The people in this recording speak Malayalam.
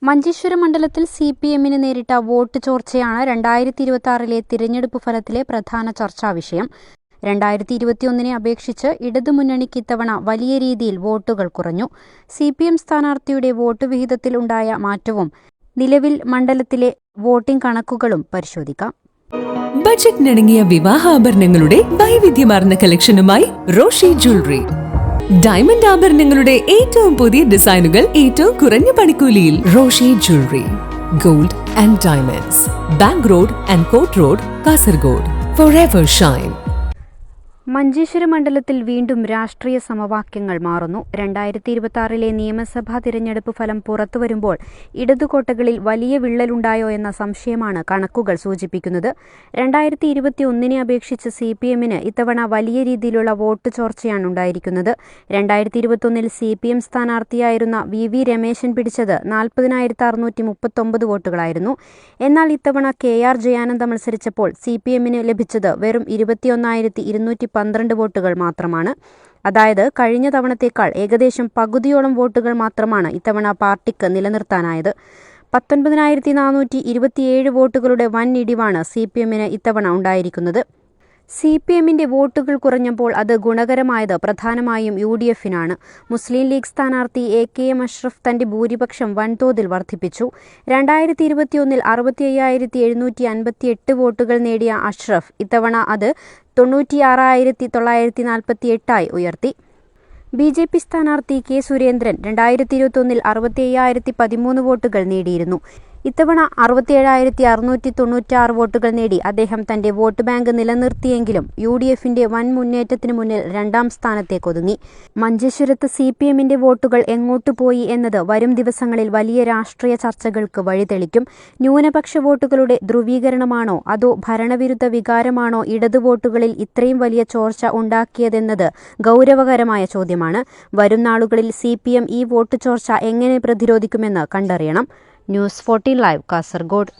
മഞ്ചേശ്വരം മണ്ഡലത്തിൽ സിപിഎമ്മിന് നേരിട്ട വോട്ട് ചോർച്ചയാണ് 2026 തിരഞ്ഞെടുപ്പ് ഫലത്തിലെ പ്രധാന ചർച്ചാവിഷയം. 2021 അപേക്ഷിച്ച് ഇടതുമുന്നണിക്ക് ഇത്തവണ വലിയ രീതിയിൽ വോട്ടുകൾ കുറഞ്ഞു. സിപിഎം സ്ഥാനാർത്ഥിയുടെ വോട്ട് വിഹിതത്തിൽ ഉണ്ടായ മാറ്റവും നിലവിൽ മണ്ഡലത്തിലെ വോട്ടിംഗ് കണക്കുകളും പരിശോധിക്കാം. ബജറ്റിനിണങ്ങിയ വിവാഹാഭരണങ്ങളുടെ വൈവിധ്യമാർന്ന കളക്ഷനുമായി റോഷി ജ്വല്ലറി. ഡയമണ്ട് ആഭരണങ്ങളുടെ ഏറ്റവും പുതിയ ഡിസൈനുകൾ ഏറ്റവും കുറഞ്ഞ പണിക്കൂലിയിൽ. Roshi jewellery, gold and diamonds, bank road and court road, Kasaragod. Forever shine. Manjeshwaram മണ്ഡലത്തിൽ വീണ്ടും രാഷ്ട്രീയ സമവാക്യങ്ങൾ മാറുന്നു. 2026 നിയമസഭാ തിരഞ്ഞെടുപ്പ് ഫലം പുറത്തുവരുമ്പോൾ ഇടതുകോട്ടകളിൽ വലിയ വിള്ളലുണ്ടായോ എന്ന സംശയമാണ് കണക്കുകൾ സൂചിപ്പിക്കുന്നത്. 2021 അപേക്ഷിച്ച് സിപിഎമ്മിന് ഇത്തവണ വലിയ രീതിയിലുള്ള വോട്ട് ചോർച്ചയാണ് ഉണ്ടായിരിക്കുന്നത്. 2021 സിപിഎം സ്ഥാനാർത്ഥിയായിരുന്ന വി രമേശൻ പിടിച്ചത് 40,639 വോട്ടുകളായിരുന്നു. എന്നാൽ ഇത്തവണ KR ജയാനന്ദ മത്സരിച്ചപ്പോൾ സിപിഎമ്മിന് ലഭിച്ചത് വെറും 21,212 വോട്ടുകൾ മാത്രമാണ്. അതായത് കഴിഞ്ഞ തവണത്തേക്കാൾ ഏകദേശം പകുതിയോളം വോട്ടുകൾ മാത്രമാണ് ഇത്തവണ പാർട്ടിക്ക് നിലനിർത്താനായത്. 19,427 വോട്ടുകളുടെ വൻ ഇടിവാണ് സിപിഎമ്മിന് ഇത്തവണ ഉണ്ടായിരിക്കുന്നത്. സിപിഎമ്മിന്റെ വോട്ടുകൾ കുറഞ്ഞപ്പോൾ അത് ഗുണകരമായത് പ്രധാനമായും UDFിനാണ്. മുസ്ലിം ലീഗ് സ്ഥാനാർത്ഥി AKM അഷ്റഫ് തന്റെ ഭൂരിപക്ഷം വൻതോതിൽ വർദ്ധിപ്പിച്ചു. 2021 65,758 വോട്ടുകൾ നേടിയ അഷ്റഫ് ഇത്തവണ അത് 96,948 ഉയർത്തി. BJP സ്ഥാനാർത്ഥി K സുരേന്ദ്രൻ 2021 65,013 വോട്ടുകൾ നേടിയിരുന്നു. ഇത്തവണ 67,696 വോട്ടുകൾ നേടി അദ്ദേഹം തന്റെ വോട്ട് ബാങ്ക് നിലനിർത്തിയെങ്കിലും UDFിന്റെ വൻ മുന്നേറ്റത്തിന് മുന്നിൽ രണ്ടാം സ്ഥാനത്തേക്കൊതുങ്ങി. മഞ്ചേശ്വരത്ത് സിപിഎമ്മിന്റെ വോട്ടുകൾ എങ്ങോട്ടു പോയി എന്നത് വരും ദിവസങ്ങളിൽ വലിയ രാഷ്ട്രീയ ചർച്ചകൾക്ക് വഴിതെളിക്കും. ന്യൂനപക്ഷ വോട്ടുകളുടെ ധ്രുവീകരണമാണോ അതോ ഭരണവിരുദ്ധ വികാരമാണോ ഇടതു വോട്ടുകളിൽ ഇത്രയും വലിയ ചോർച്ച ഉണ്ടാക്കിയതെന്നത് ഗൗരവകരമായ ചോദ്യമാണ്. വരും നാളുകളിൽ സിപിഎം ഈ വോട്ട് ചോർച്ച എങ്ങനെ പ്രതിരോധിക്കുമെന്ന് കണ്ടറിയണം. News 14 live, Kasaragod.